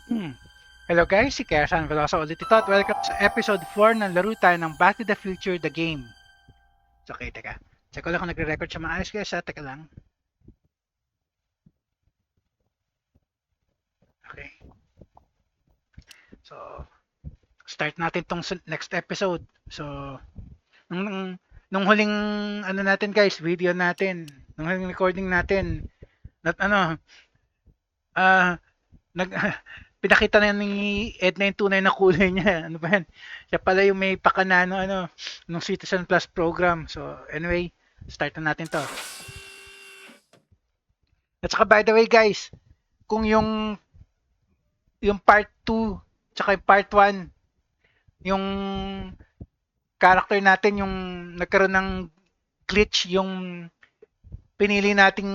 Hmm. Hello guys, si Kaya Veloso ulit ito at welcome sa episode 4 ng laro tayo ng Back to the Future the Game. So, okay, teka. Check ko lang kung nagre-record siya maayos guys ha. Teka lang. Okay. So, start natin tong next episode. So, nung, nung huling ano natin guys, video natin, nung huling recording natin, ano, ah, nag pinakita na ni Edna yung tunay na kulay niya. Ano ba yan? Siya pala yung may pakanano nung Citizen Plus program. So anyway, start na natin to. At saka by the way guys, kung yung part 2 tsaka yung part 1, yung character natin yung nagkaroon ng glitch yung pinili nating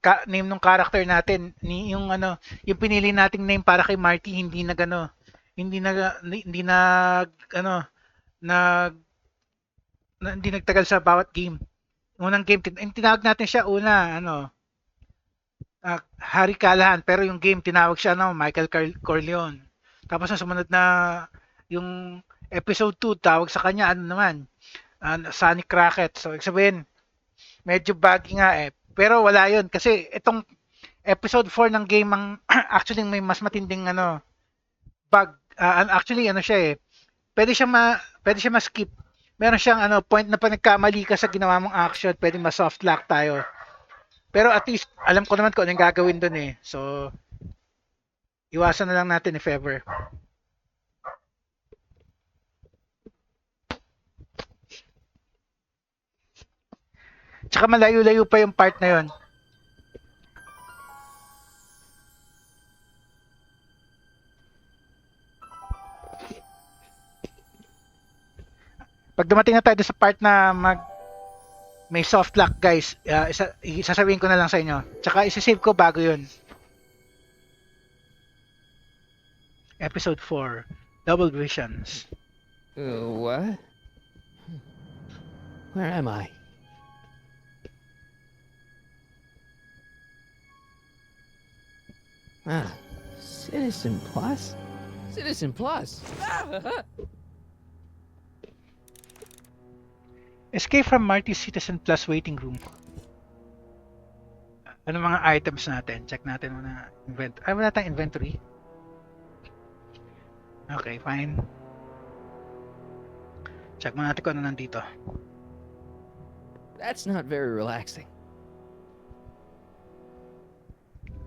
name ng character natin ni yung yung pinili nating name para kay Marty hindi nag ano nag hindi nagtagal sa bawat game. Unang game tinawag natin siya una Harry Callahan pero yung game tinawag siya Michael Corleone. Tapos ang sumunod na yung episode 2 tawag sa kanya naman Sonny Crockett. So ibig sabihin medyo buggy nga eh. Pero wala yun kasi itong episode 4 ng game ang actually may mas matinding bug. Actually siya eh. Pwede siya ma-skip. Meron siyang point na pa nagkamali ka sa ginawa mong action, pwede ma-soft lock tayo. Pero at least alam ko naman kung anong gagawin doon eh. So iwasan na lang natin if ever. Tsaka malayo-layo pa yung part na yon. Pag dumating na tayo sa part na may soft lock guys, isasabihin ko na lang sa inyo. Tsaka isisave ko bago yun. Episode 4, Double Visions. What? Where am I? Ah, Citizen Plus? Citizen Plus! Escape from Marty's Citizen Plus waiting room. Ano mga items natin? Check natin muna. Wala tayong inventory. Okay, fine. Check muna natin kung ano nandito. That's not very relaxing.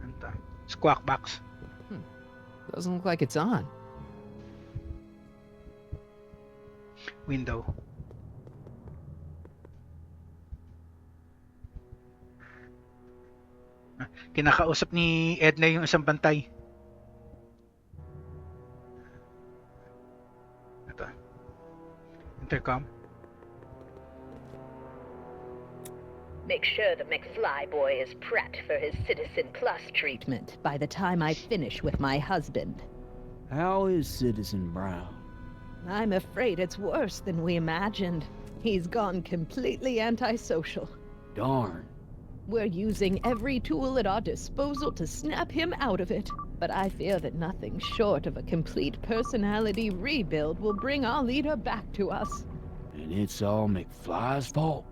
Ano to? Squawk box. Doesn't look like it's on. Window. Kinakausap ni Edna yung isang bantay. Ito. Intercom. Make sure the McFly boy is prepped for his Citizen Plus treatment by the time I finish with my husband. How is Citizen Brown? I'm afraid it's worse than we imagined. He's gone completely antisocial. Darn. We're using every tool at our disposal to snap him out of it. But I fear that nothing short of a complete personality rebuild will bring our leader back to us. And it's all McFly's fault?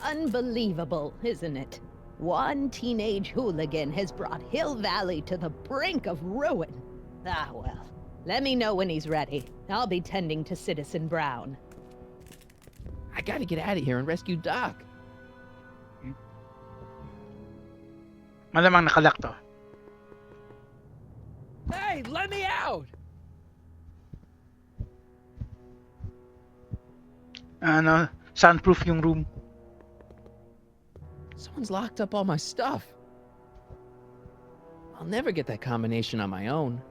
Unbelievable, isn't it? One teenage hooligan has brought Hill Valley to the brink of ruin. Ah, well. Let me know when he's ready. I'll be tending to Citizen Brown. I gotta get out of here and rescue Doc. Malamang nakalock to. Hey, let me out! Soundproof yung room. Someone's locked up all my stuff. I'll never get that combination on my own.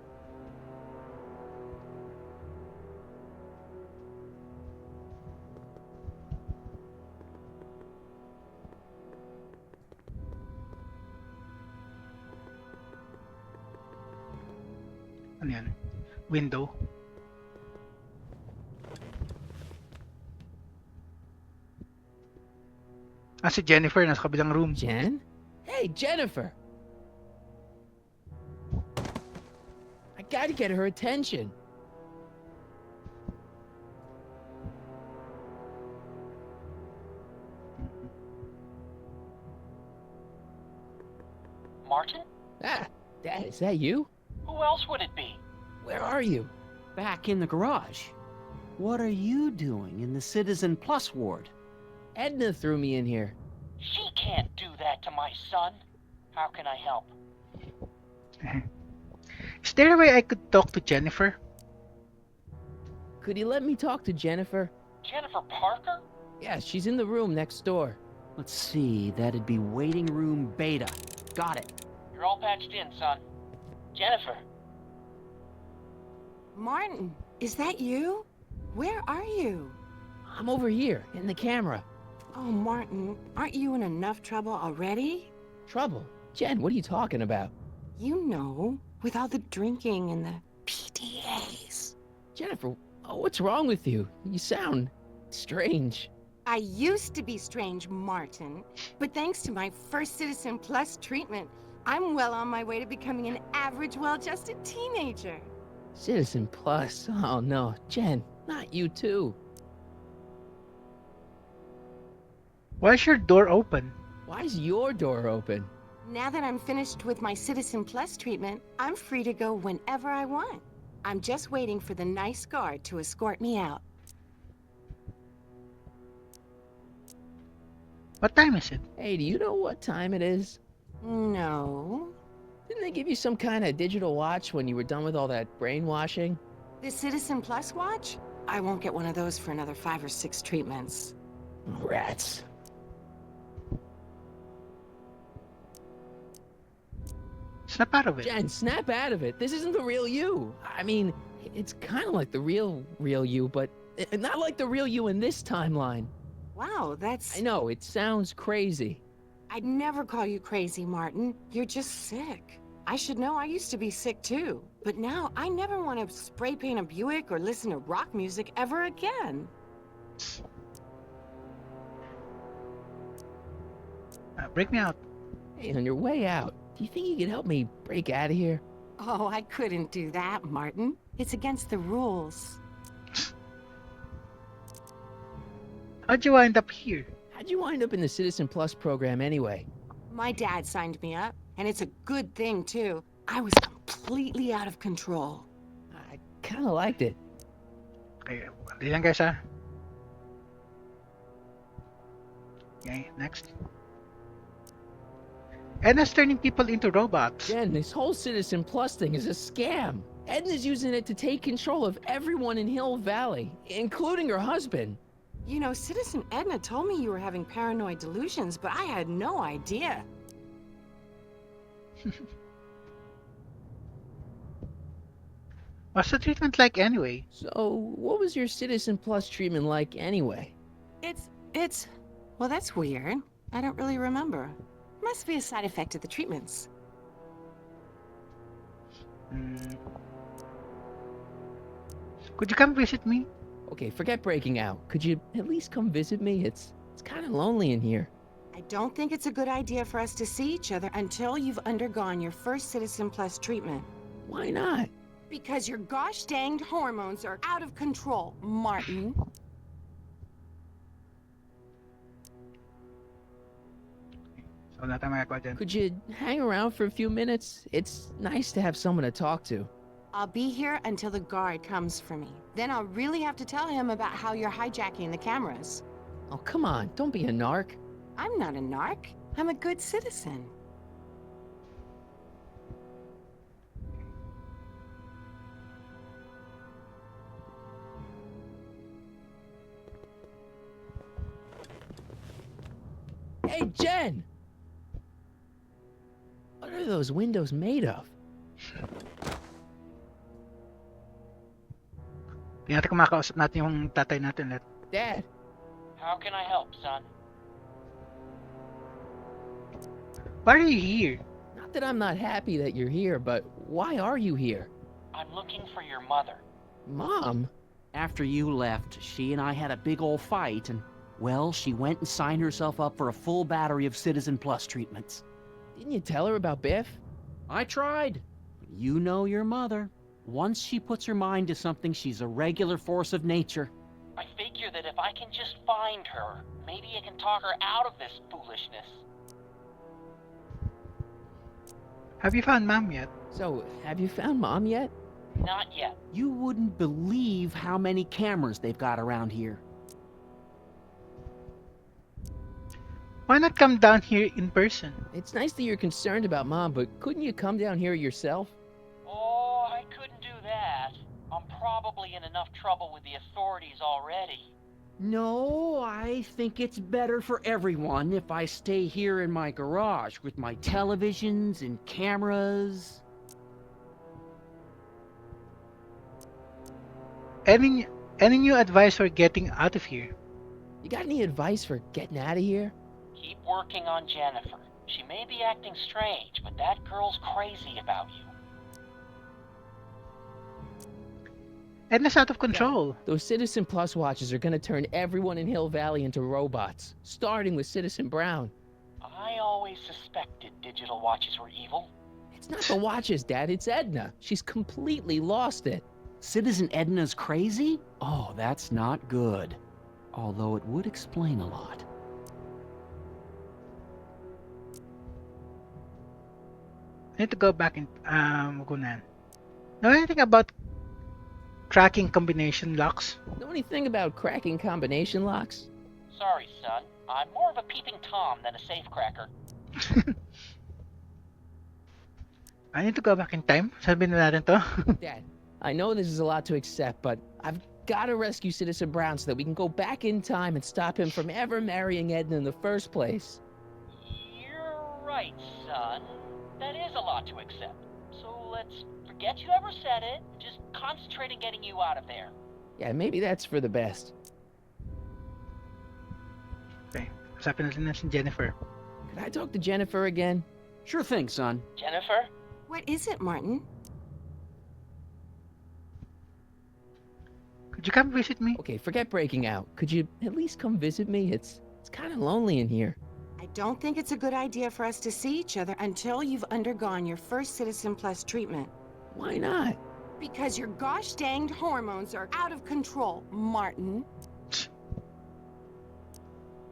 Ano yan? Window. Si Jennifer nasa kabilang room. Jen? Hey, Jennifer! I gotta get her attention. Martin? Ah, Dad, is that you? Who else would it be? Where are you? Back in the garage. What are you doing in the Citizen Plus ward? Edna threw me in here. She can't do that to my son. How can I help? Is there a way I could talk to Jennifer? Could you let me talk to Jennifer? Jennifer Parker? Yeah, she's in the room next door. Let's see, that'd be waiting room beta. Got it. You're all patched in, son. Jennifer. Martin, is that you? Where are you? I'm over here, in the camera. Oh, Martin, aren't you in enough trouble already? Trouble? Jen, what are you talking about? You know, with all the drinking and the PDAs. Jennifer, what's wrong with you? You sound strange. I used to be strange, Martin, but thanks to my first Citizen Plus treatment, I'm well on my way to becoming an average, well-adjusted teenager. Citizen Plus? Oh no, Jen, not you too. Why is your door open? Why is your door open? Now that I'm finished with my Citizen Plus treatment, I'm free to go whenever I want. I'm just waiting for the nice guard to escort me out. What time is it? Hey, do you know what time it is? No. Didn't they give you some kind of digital watch when you were done with all that brainwashing? The Citizen Plus watch? I won't get one of those for another 5 or 6 treatments. Rats. Snap out of it. Jen, snap out of it. This isn't the real you. I mean, it's kind of like the real you, but not like the real you in this timeline. Wow, that's... I know, it sounds crazy. I'd never call you crazy, Martin. You're just sick. I should know, I used to be sick too. But now, I never want to spray paint a Buick or listen to rock music ever again. Break me out. Hey, on your way out, do you think you could help me break out of here? Oh, I couldn't do that, Martin. It's against the rules. How'd you wind up here? How'd you wind up in the Citizen Plus program anyway? My dad signed me up, and it's a good thing, too. I was completely out of control. I kind of liked it. Okay, hindi lang guys ha. Okay, next. Edna's turning people into robots. Jen, this whole Citizen Plus thing is a scam. Edna's using it to take control of everyone in Hill Valley, including her husband. You know, Citizen Edna told me you were having paranoid delusions, but I had no idea. What's the treatment like anyway? So, what was your Citizen Plus treatment like anyway? It's... Well, that's weird. I don't really remember. Must be a side effect of the treatments. Could you come visit me? Okay, forget breaking out. Could you at least come visit me? It's kind of lonely in here. I don't think it's a good idea for us to see each other until you've undergone your first Citizen Plus treatment. Why not? Because your gosh danged hormones are out of control, Martin. So wala tayong magagawa dyan. Could you hang around for a few minutes? It's nice to have someone to talk to. I'll be here until the guard comes for me. Then I'll really have to tell him about how you're hijacking the cameras. Oh, come on. Don't be a narc. I'm not a narc. I'm a good citizen. Hey, Jen! What are those windows made of? Tingnan natin kung makausap natin yung tatay natin ulit. Dad, How can I help, son? Why are you here? not that I'm not happy that you're here, but why are you here? I'm looking for your mother. Mom? After you left, she and I had a big old fight, and, well, she went and signed herself up for a full battery of Citizen Plus treatments. Didn't you tell her about Biff? I tried. You know your mother. Once she puts her mind to something, she's a regular force of nature. I figure that if I can just find her, maybe I can talk her out of this foolishness. Have you found Mom yet? So, have you found Mom yet? Not yet. You wouldn't believe how many cameras they've got around here. Why not come down here in person? It's nice that you're concerned about Mom, but couldn't you come down here yourself? Oh, I couldn't do that. I'm probably in enough trouble with the authorities already. No, I think it's better for everyone if I stay here in my garage with my televisions and cameras. Any new advice for getting out of here? You got any advice for getting out of here? Keep working on Jennifer. She may be acting strange, but that girl's crazy about you. Edna's out of control. Those Citizen Plus watches are gonna turn everyone in Hill Valley into robots, starting with Citizen Brown. I always suspected digital watches were evil. It's not the watches, Dad, it's Edna. She's completely lost it. Citizen Edna's crazy? Oh, that's not good. Although it would explain a lot. I need to go back in Gunan. Know anything about cracking combination locks? Know anything about cracking combination locks? Sorry, son. I'm more of a peeping Tom than a safecracker. I need to go back in time. Sabihin na natin to. Dad, I know this is a lot to accept, but I've gotta rescue Citizen Brown so that we can go back in time and stop him from ever marrying Edna in the first place. You're right, son. That is a lot to accept. So let's forget you ever said it. Just concentrate on getting you out of there. Yeah, maybe that's for the best. Okay. Usapin natin na si Jennifer. Could I talk to Jennifer again? Sure thing, son. Jennifer? What is it, Martin? Could you come visit me? Okay, forget breaking out. Could you at least come visit me? It's kind of lonely in here. I don't think it's a good idea for us to see each other until you've undergone your first Citizen Plus treatment. Why not? Because your gosh danged hormones are out of control, Martin.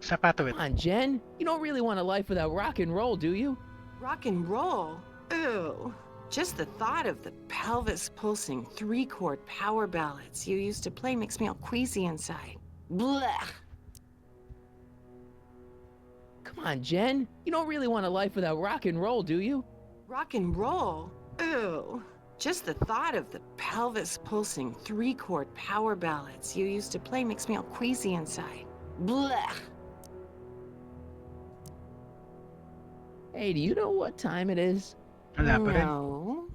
Sapato it. Come on, Jen. You don't really want a life without rock and roll, do you? Rock and roll? Ew. Just the thought of the pelvis pulsing 3-chord power ballads you used to play makes me all queasy inside. Blech. Come on, Jen. You don't really want a life without rock and roll, do you? Rock and roll? Ew. Just the thought of the pelvis pulsing 3-chord power ballads you used to play makes me all queasy inside. Blech. Hey, do you know what time it is? Wala pa rin. No.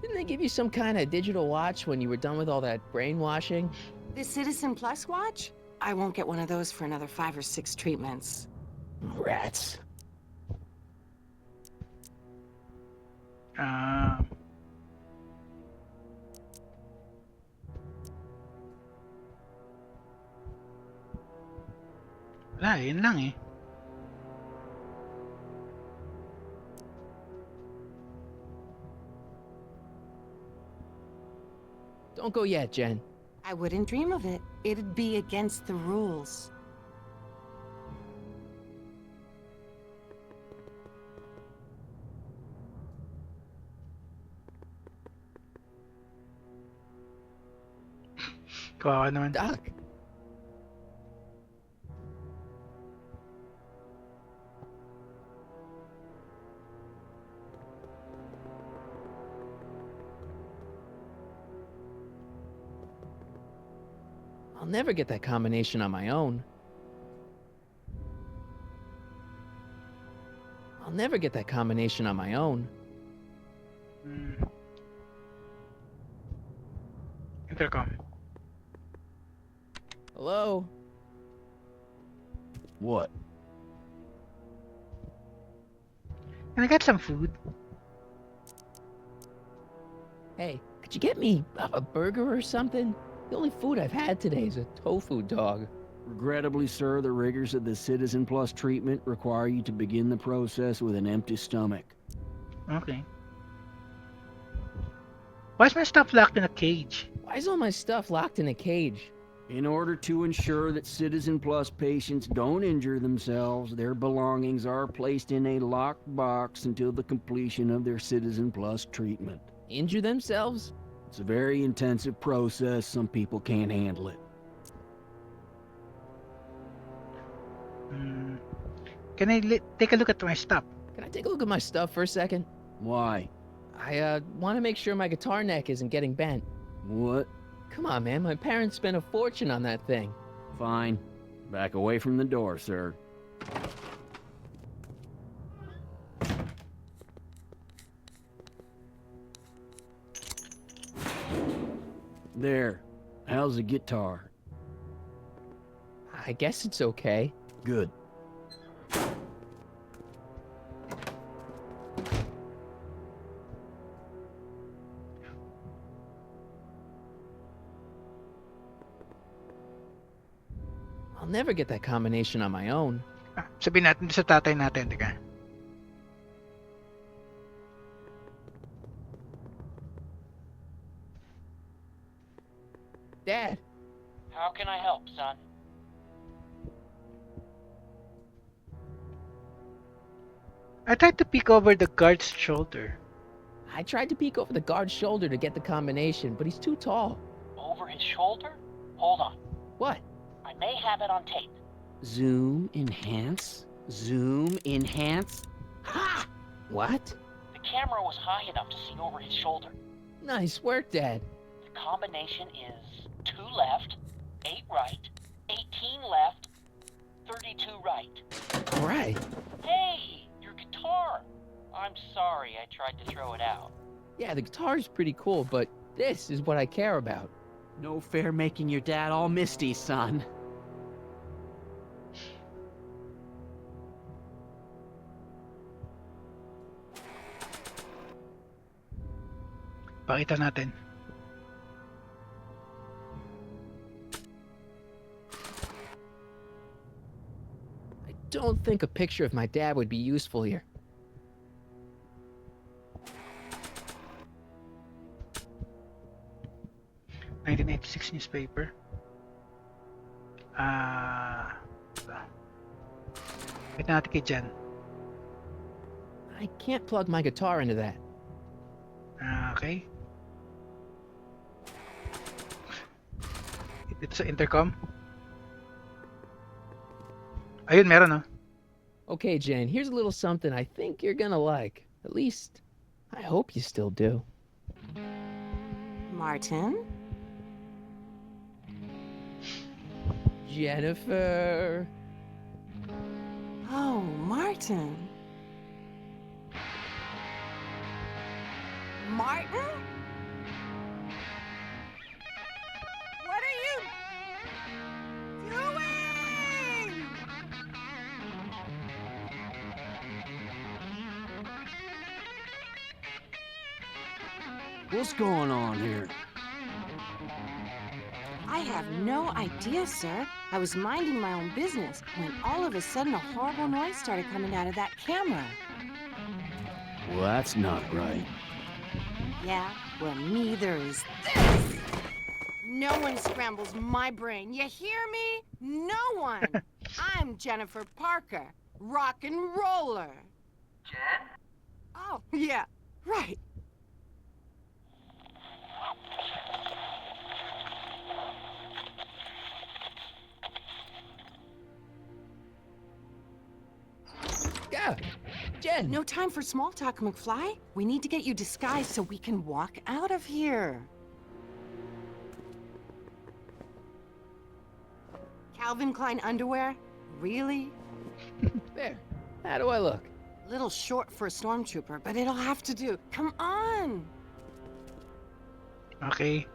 Didn't they give you some kind of digital watch when you were done with all that brainwashing? The Citizen Plus watch? I won't get one of those for another 5 or 6 treatments. Rats. Wala, yun lang eh. Don't go yet, Jen. I wouldn't dream of it. It'd be against the rules. Kawawa naman. Doc. I'll never get that combination on my own. I'll never get that combination on my own. Intercom. Hello? What? Can I get some food? Hey, could you get me a burger or something? The only food I've had today is a tofu dog. Regrettably, sir, the rigors of the Citizen Plus treatment require you to begin the process with an empty stomach. Okay. Why is my stuff locked in a cage? Why is all my stuff locked in a cage? In order to ensure that Citizen Plus patients don't injure themselves, their belongings are placed in a locked box until the completion of their Citizen Plus treatment. Injure themselves? It's a very intensive process. Some people can't handle it. Hmm. Can I take a look at my stuff? Can I take a look at my stuff for a second? Why? I want to make sure my guitar neck isn't getting bent. What? Come on, man. My parents spent a fortune on that thing. Fine. Back away from the door, sir. There. How's the guitar? I guess it's okay. Good. I'll never get that combination on my own. Sabihin natin sa tatay natin, teka. Dad, How can I help, son? I tried to peek over the guard's shoulder. I tried to peek over the guard's shoulder to get the combination, but he's too tall. Over his shoulder? Hold on. What? I may have it on tape. Zoom, enhance, zoom, enhance. Ha! What? The camera was high enough to see over his shoulder. Nice work, Dad. The combination is 2 left, 8 right, 18 left, 32 right. All right. Hey, your guitar! I'm sorry I tried to throw it out. Yeah, the guitar's pretty cool, but this is what I care about. No fair making your dad all misty, son. Pakita natin. I don't think a picture of my dad would be useful here. '86 newspaper. Pakita natin kay Jen. I can't plug my guitar into that. Okay. Dito sa intercom. Ayun, meron, oh. Okay, Jen, here's a little something I think you're gonna like. At least, I hope you still do. Martin? Jennifer. Oh, Martin. Martin? What are you doing? What's going on here? I have no idea, sir. I was minding my own business when all of a sudden a horrible noise started coming out of that camera. Well, that's not right. Yeah, well, neither is this. No one scrambles my brain. You hear me? No one. I'm Jennifer Parker, rock and roller. Jen? Oh, yeah, right. Yeah, Jen. No time for small talk, McFly. We need to get you disguised so we can walk out of here. Calvin Klein underwear? Really? There. How do I look? Little short for a stormtrooper, but it'll have to do. Come on! Okay.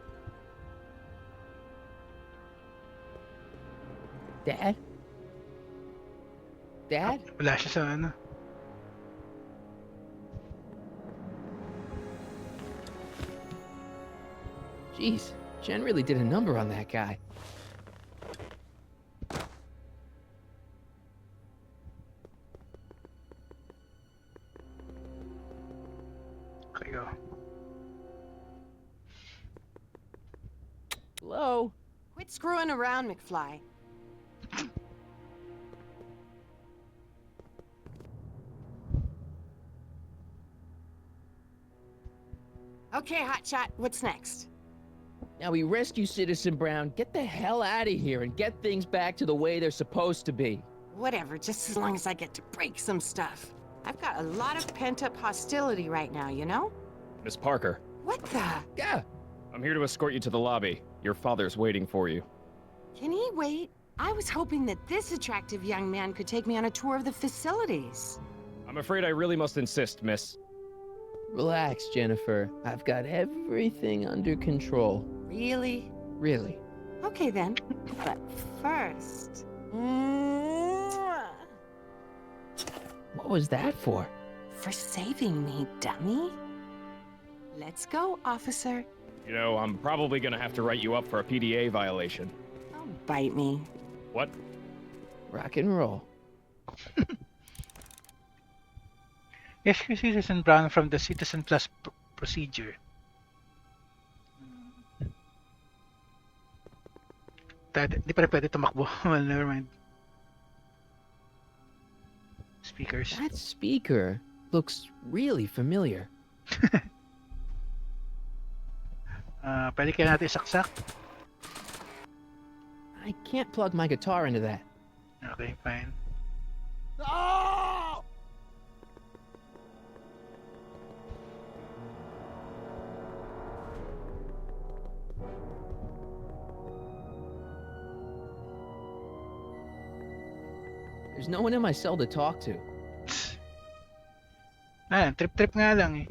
Dad? Dad? Wala siya sa ano. Jeez, Jen really did a number on that guy. Okay, go. Hello? Quit screwing around, McFly. Okay, Hotshot, what's next? Now we rescue Citizen Brown, get the hell out of here, and get things back to the way they're supposed to be. Whatever, just as long as I get to break some stuff. I've got a lot of pent-up hostility right now, you know? Miss Parker, What the? Yeah. I'm here to escort you to the lobby. Your father's waiting for you. Can he wait? I was hoping that this attractive young man could take me on a tour of the facilities. I'm afraid I really must insist, miss. Relax, Jennifer. I've got everything under control. Really? Really. Okay then. But first... Mwah! What was that for? For saving me, dummy. Let's go, officer. You know, I'm probably gonna have to write you up for a PDA violation. Oh, bite me. What? Rock and roll. Rescue Citizen Brown from the Citizen Plus procedure. Hindi pa rin pwede tumakbo. Well, never mind. Speakers. That speaker looks really familiar. Pwede kaya natin isaksak? I can't plug my guitar into that. Okay, fine. There's no one in my cell to talk to. Trip-trip nga lang eh.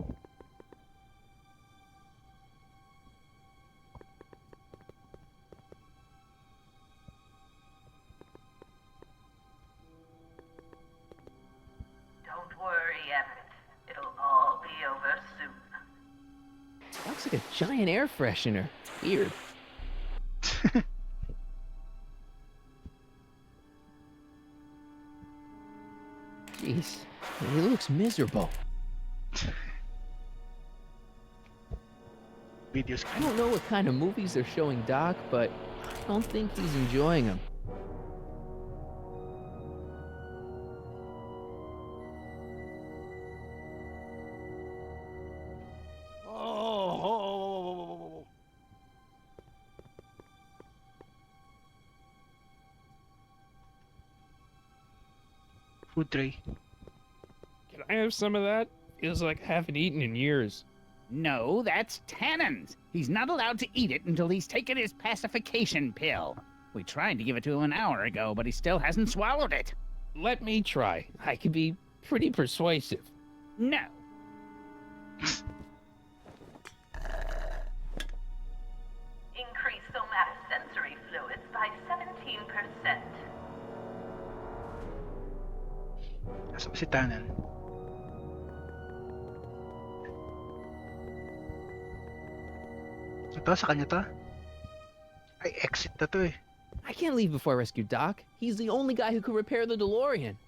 Don't worry, Everett. It'll all be over soon. Looks like a giant air freshener. Weird. Jeez, he looks miserable. Videos. I don't know what kind of movies they're showing Doc, but I don't think he's enjoying them. Food tray. Can I have some of that? Feels like I haven't eaten in years. No, that's Tannen's. He's not allowed to eat it until he's taken his pacification pill. We tried to give it to him an hour ago, but he still hasn't swallowed it. Let me try. I can be pretty persuasive. No. Increase somatosensory fluids by 17%. Nasa ba si Tanan? Ito, sa kanya to? Ay, exit na to eh. I can't leave before I rescue Doc. He's the only guy who could repair the DeLorean.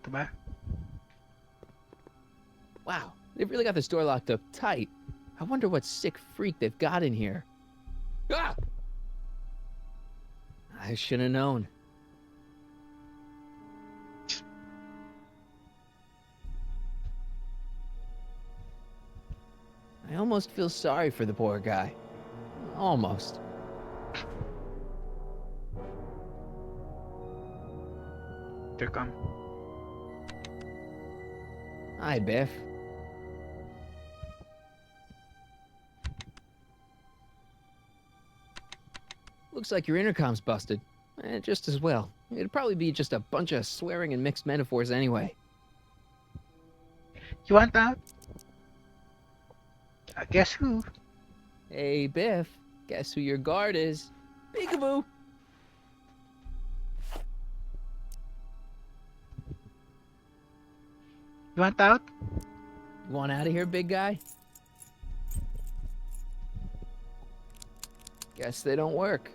Ito ba? Wow, they've really got this door locked up tight. I wonder what sick freak they've got in here. Ah! I should have known. I almost feel sorry for the poor guy. Almost. Intercom. Hi, Biff. Looks like your intercom's busted. Just as well. It'd probably be just a bunch of swearing and mixed metaphors anyway. You want out? Guess who? Hey, Biff. Guess who your guard is? Peekaboo! You want out? You want out of here, big guy? Guess they don't work.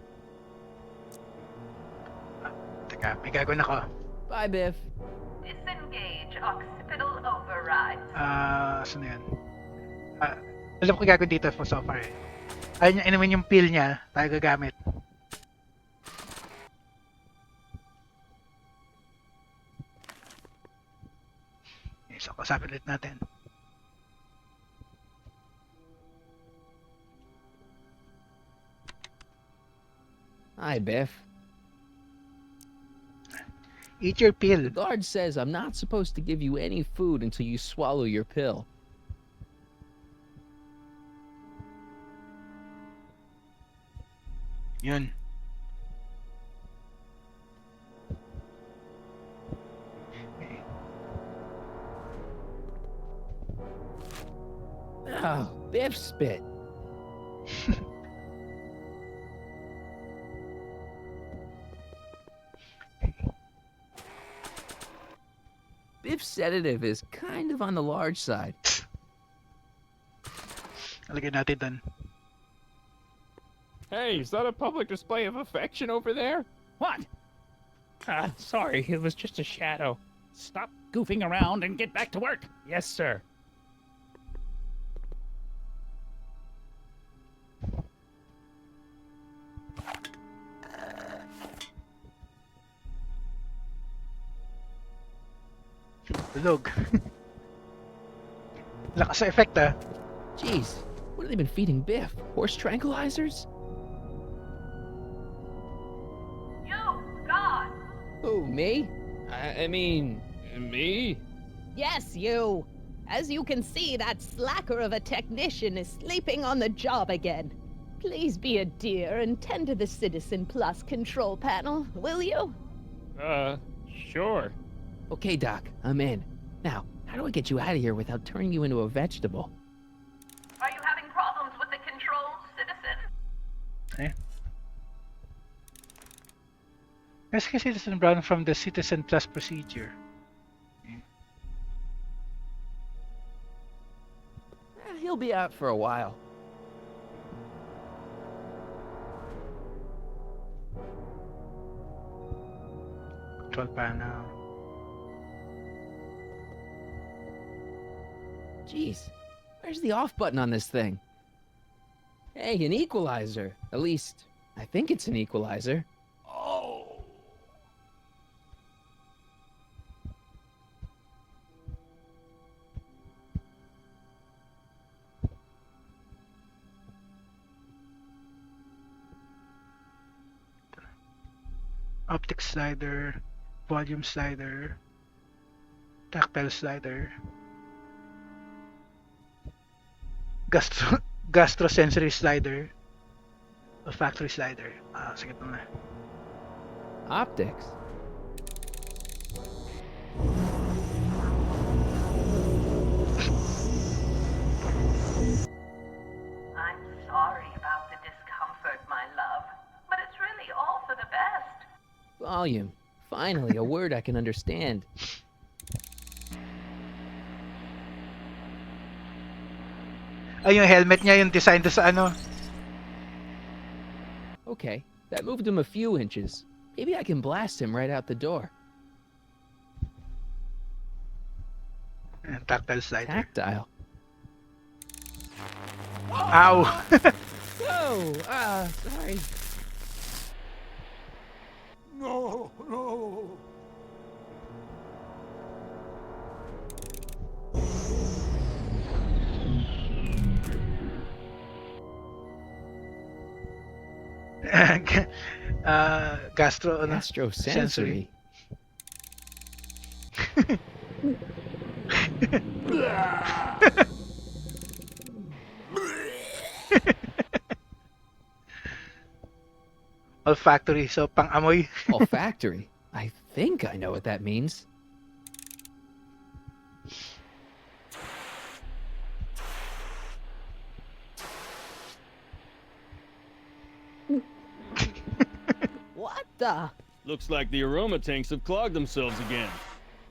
Teka, may gagawin ako. Bye, Biff. Disengage occipital override. Saan na yan? Alam ko gagawin dito for so far eh. Ayaw niya inumin yung pill niya, tayo gagamit. Okay, so kasapin ulit natin. Hi, Biff. Eat your pill. The guard says I'm not supposed to give you any food until you swallow your pill. Yun. Okay. Oh, Biff spit. Biff's sedative is kind of on the large side. Lagyan natin dun. Hey, is that a public display of affection over there? What? Sorry, it was just a shadow. Stop goofing around and get back to work. Yes, sir. Tulog. Lakas sa effect ah. Jeez, what have they been feeding Biff? Horse tranquilizers? You, God! Who, me? I mean, me? Yes, you. As you can see, that slacker of a technician is sleeping on the job again. Please be a dear and tend to the Citizen Plus control panel, will you? Sure. Okay, Doc, I'm in. Now, how do I get you out of here without turning you into a vegetable? Are you having problems with the controls, citizen? Okay. Rescue Citizen Brown from the Citizen Plus procedure. He'll be out for a while. Control panel. Jeez, where's the off button on this thing? Hey, an equalizer. At least, I think it's an equalizer. Oh. Optic slider, volume slider, tactile slider, gastrosensory slider, olfactory slider. Sige pa na. Optics. I'm sorry about the discomfort, my love, but it's really all for the best. Volume. Finally, a word I can understand. Ay, yung helmet niya, yung design doon sa ano. Okay, that moved him a few inches. Maybe I can blast him right out the door. Tactile slider. Tactile. Ow! Oh, sorry. No, no. Gastrosensory. Olfactory, so pang-amoy. Olfactory. I think I know what that means. What the? Looks like the aroma tanks have clogged themselves again.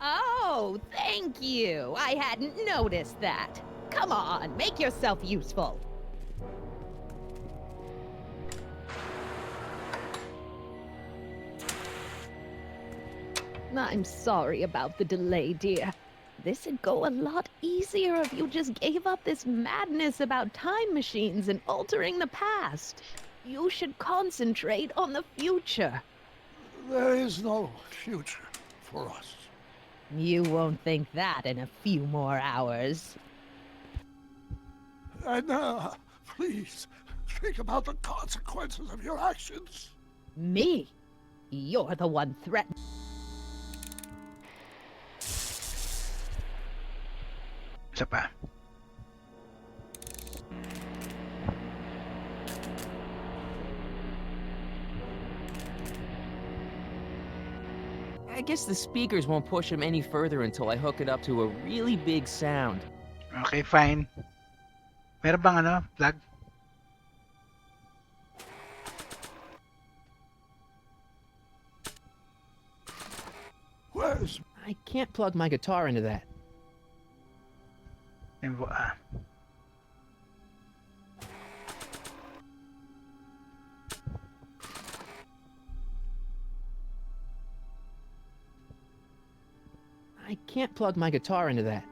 Oh, thank you. I hadn't noticed that. Come on, make yourself useful. I'm sorry about the delay, dear. This'd go a lot easier if you just gave up this madness about time machines and altering the past. You should concentrate on the future. There is no future for us. You won't think that in a few more hours. Edna, please, think about the consequences of your actions. Me? You're the one threatened. Isa pa. I guess the speakers won't push him any further until I hook it up to a really big sound. Okay, fine. Meron bang ano, plug? Where's... I can't plug my guitar into that. Ah. I can't plug my guitar into that.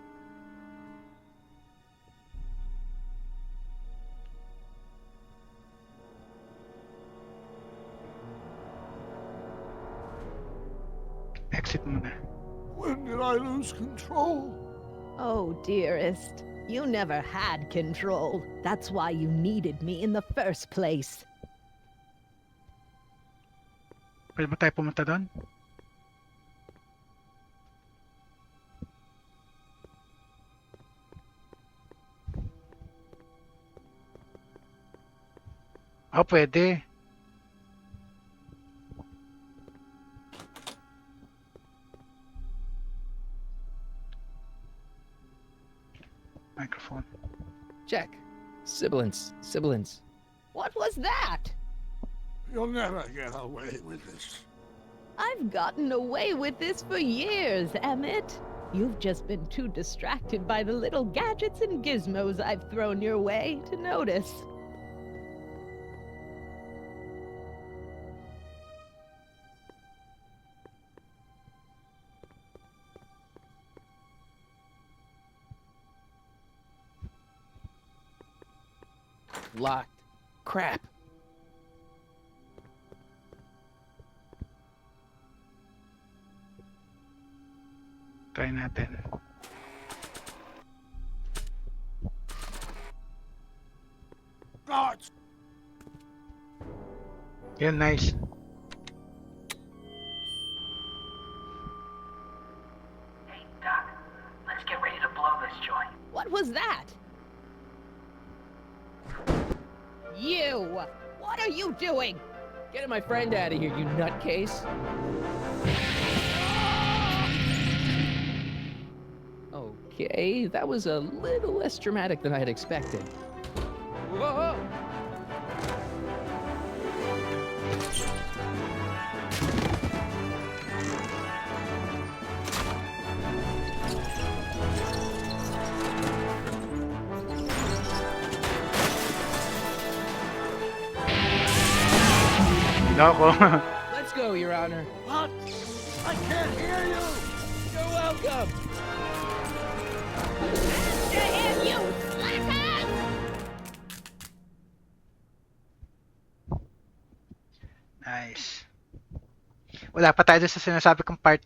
Exit muna. When did I lose control? Oh, dearest. You never had control. That's why you needed me in the first place. Pwede ba tayo pumunta doon? Oh, pwede. Microphone. Check. Sibilance. Sibilance. What was that? You'll never get away with this. I've gotten away with this for years, Emmett. You've just been too distracted by the little gadgets and gizmos I've thrown your way to notice. Locked. Crap. Try natin. Guards! Yan, nice. Hey, Doc, let's get ready to blow this joint. What was that? You! What are you doing? Get my friend out of here, you nutcase. Okay, that was a little less dramatic than I had expected. Whoa! Laro. Let's go, Your Honor. What? I can't hear you! You're welcome. To him, you slacker! Nice. Wala pa tayo dun sa sinasabi kong part.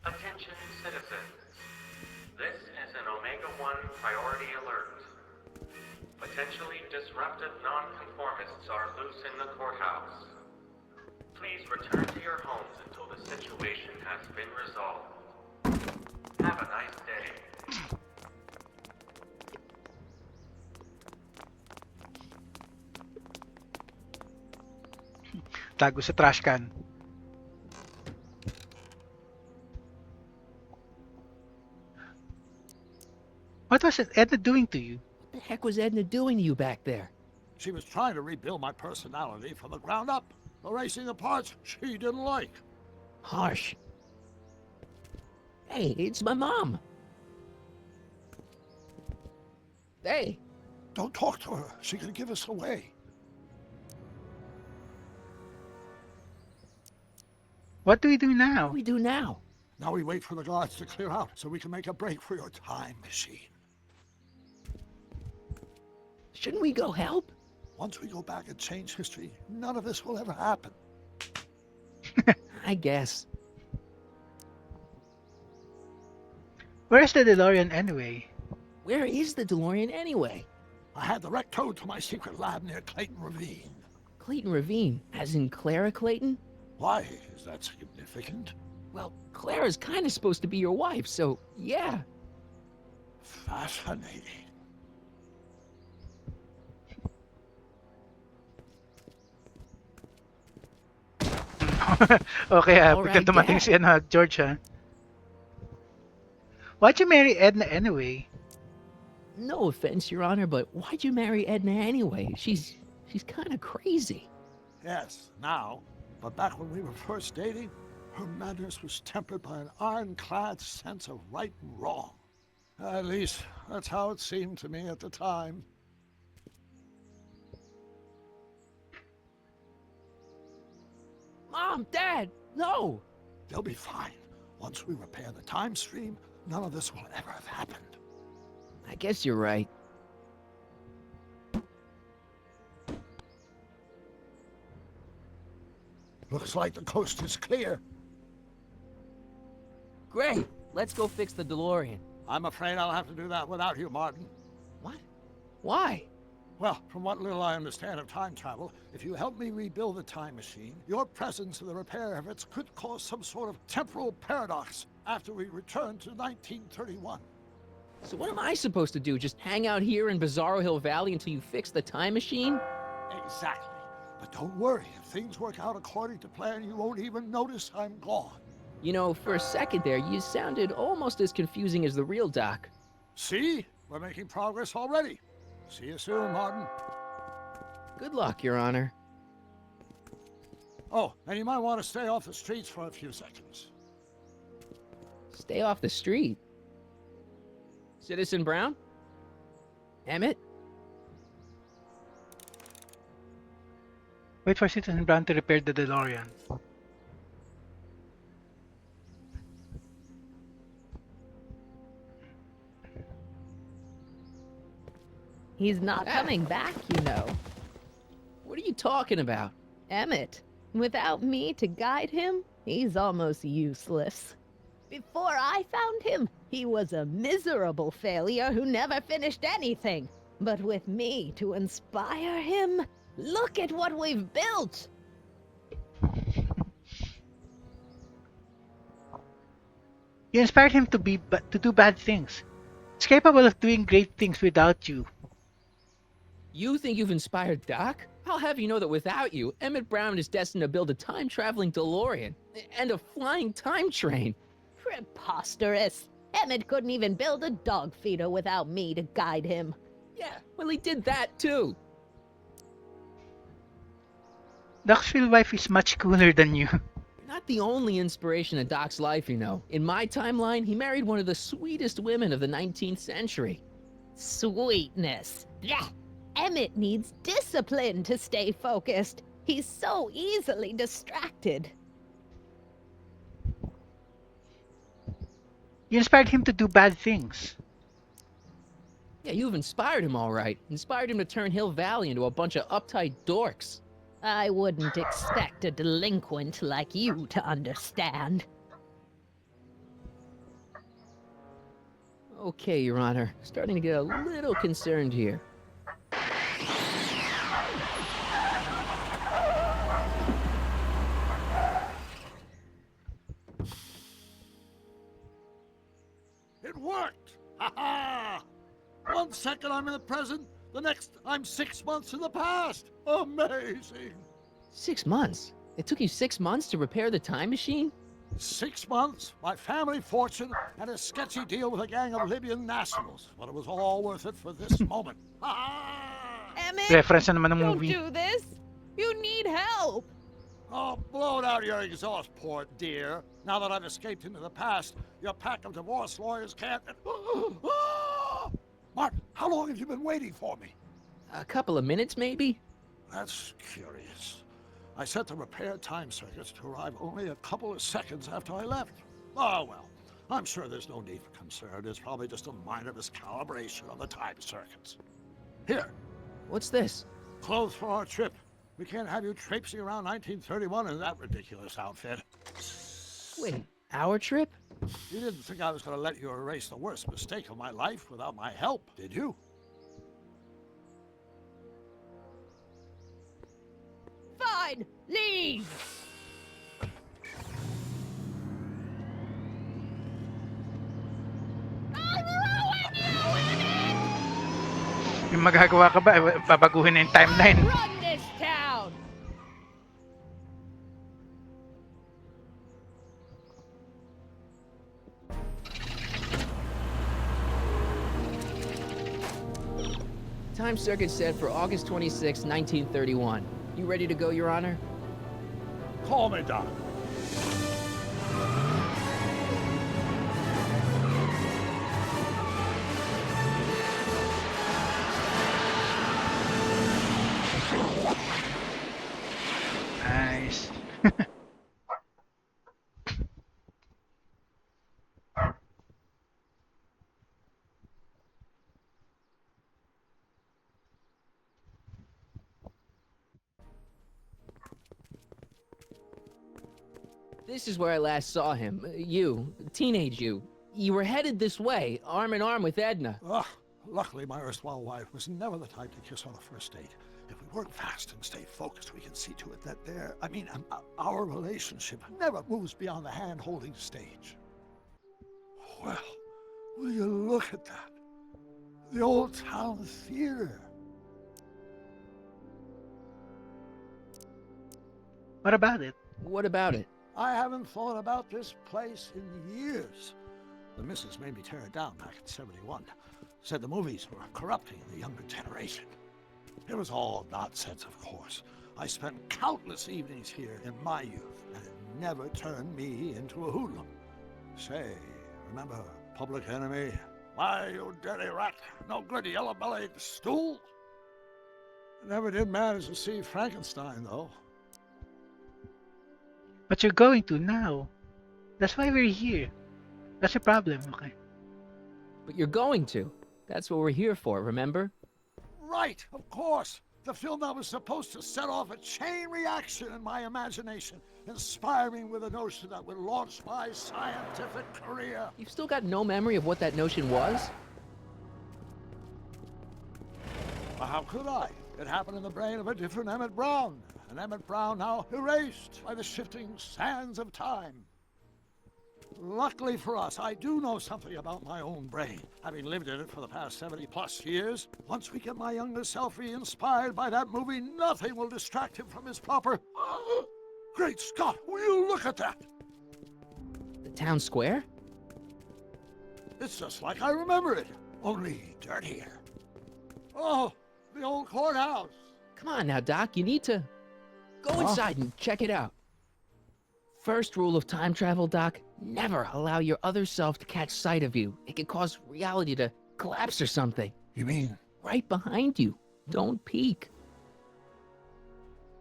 Attention citizens. This is an Omega-1 priority alert. Potentially disruptive nonconformists are loose in the courthouse. Please return to your homes until the situation has been resolved. Have a nice day. Tago sa trash can. What was Edna doing to you? What the heck was Edna doing to you back there? She was trying to rebuild my personality from the ground up, erasing the parts she didn't like. Harsh. Hey, it's my mom. Hey. Don't talk to her. She could give us away. What do we do now? What do we do now? Now we wait for the guards to clear out so we can make a break for your time machine. Shouldn't we go help? Once we go back and change history, none of this will ever happen. I guess. Where's the DeLorean anyway? Where is the DeLorean anyway? I had the wreck towed to my secret lab near Clayton Ravine. Clayton Ravine, as in Clara Clayton? Why is that significant? Well, Clara's kind of supposed to be your wife, so yeah. Fascinating. Okay, All biglang right, dumating Dad. si George, ha? Why'd you marry Edna anyway? No offense, Your Honor, but why'd you marry Edna anyway? She's kind of crazy. Yes, now. But back when we were first dating, her madness was tempered by an ironclad sense of right and wrong. At least, that's how it seemed to me at the time. Mom, Dad, no! They'll be fine. Once we repair the time stream, none of this will ever have happened. I guess you're right. Looks like the coast is clear. Great, let's go fix the DeLorean. I'm afraid I'll have to do that without you, Martin. What? Why? Well, from what little I understand of time travel, if you help me rebuild the time machine, your presence in the repair efforts could cause some sort of temporal paradox after we return to 1931. So what am I supposed to do? Just hang out here in Bizarro Hill Valley until you fix the time machine? Exactly. But don't worry, if things work out according to plan, you won't even notice I'm gone. You know, for a second there, you sounded almost as confusing as the real Doc. See? We're making progress already. See you soon, Martin. Good luck, Your Honor. Oh, and you might want to stay off the streets for a few seconds. Stay off the street. Citizen Brown? Emmett? Wait for Citizen Brown to repair the DeLorean. He's not coming back, you know. What are you talking about? Emmett, without me to guide him, he's almost useless. Before I found him, he was a miserable failure who never finished anything. But with me to inspire him, look at what we've built! You inspired him to do bad things. He's capable of doing great things without you. You think you've inspired Doc? I'll have you know that without you, Emmett Brown is destined to build a time-traveling DeLorean and a flying time train. Preposterous! Emmett couldn't even build a dog feeder without me to guide him. Yeah, well, he did that too. Doc's real wife is much cooler than you. You're not the only inspiration in Doc's life, you know. In my timeline, he married one of the sweetest women of the 19th century. Sweetness. Blech. Emmett needs discipline to stay focused. He's so easily distracted. You inspired him to do bad things. Yeah, you've inspired him all right. Inspired him to turn Hill Valley into a bunch of uptight dorks. I wouldn't expect a delinquent like you to understand. Okay, Your Honor. Starting to get a little concerned here. It worked! Ha ha! 1 second I'm in the present, the next I'm 6 months in the past. Amazing! 6 months? It took you 6 months to repair the time machine? 6 months, my family fortune, and a sketchy deal with a gang of Libyan nationals. But it was all worth it for this moment. Ha ha! Emmett, Reference na naman ng don't movie. do this. You need help. Oh, blow it out your exhaust, poor dear. Now that I've escaped into the past, your pack of divorce lawyers can't... Martin, how long have you been waiting for me? A couple of minutes, maybe? That's curious. I set the repair time circuits to arrive only a couple of seconds after I left. Oh, well. I'm sure there's no need for concern. It's probably just a minor miscalibration of the time circuits. Here. What's this? Clothes for our trip. We can't have you traipsing around 1931 in that ridiculous outfit. Wait, our trip? You didn't think I was going to let you erase the worst mistake of my life without my help, did you? Fine, leave! Yung magagawa ka ba? Babaguhin na yung timeline. Run this town! Time circuit set for August 26, 1931. You ready to go, Your Honor? Call me, Doc. Nice. This is where I last saw him. You, teenage you. You were headed this way, arm in arm with Edna. Luckily, my erstwhile wife was never the type to kiss on a first date. If we work fast and stay focused, we can see to it that our relationship never moves beyond the hand-holding stage. Well, will you look at that? The old town theater. What about it? What about it? I haven't thought about this place in years. The missus made me tear it down back in '71. Said the movies were corrupting the younger generation. It was all nonsense, of course. I spent countless evenings here in my youth, and it never turned me into a hoodlum. Say, remember Public Enemy? Why, you dirty rat, no good yellow-bellied stool? I never did manage to see Frankenstein, though. But you're going to now. That's why we're here. That's your problem, okay? But you're going to. That's what we're here for, remember? Right, of course. The film that was supposed to set off a chain reaction in my imagination, inspiring with a notion that would launch my scientific career. You've still got no memory of what that notion was? Well, how could I? It happened in the brain of a different Emmett Brown. An Emmett Brown now erased by the shifting sands of time. Luckily for us, I do know something about my own brain, having lived in it for the past 70-plus years. Once we get my younger self re-inspired by that movie, nothing will distract him from his proper... Great Scott, will you look at that? The town square? It's just like I remember it, only dirtier. Oh, the old courthouse. Come on now, Doc, you need to... Go inside and check it out. First rule of time travel, Doc, never allow your other self to catch sight of you. It can cause reality to collapse or something. You mean? Right behind you. Don't peek.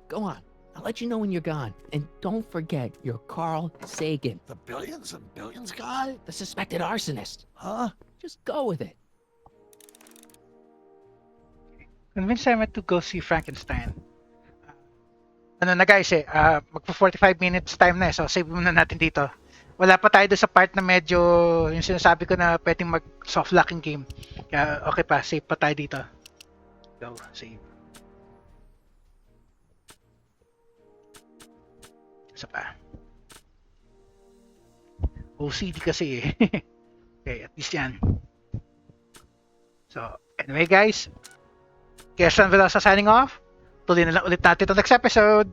Go on. I'll let you know when you're gone. And don't forget you're Carl Sagan. The billions and billions guy? The suspected arsonist. Huh? Just go with it. Convinced Emmett to go see Frankenstein. Ano na guys magpo 45 minutes time na so save muna natin dito. Wala pa tayo doon sa part na medyo yung sinasabi ko na pwedeng mag soft locking game. Kaya okay pa, save pa tayo dito. Go, save. Isa pa. OCD kasi eh. Okay, at least yan. So, anyway guys, Keshan Velosa signing off. Tuloy na lang ulit natin ito next episode.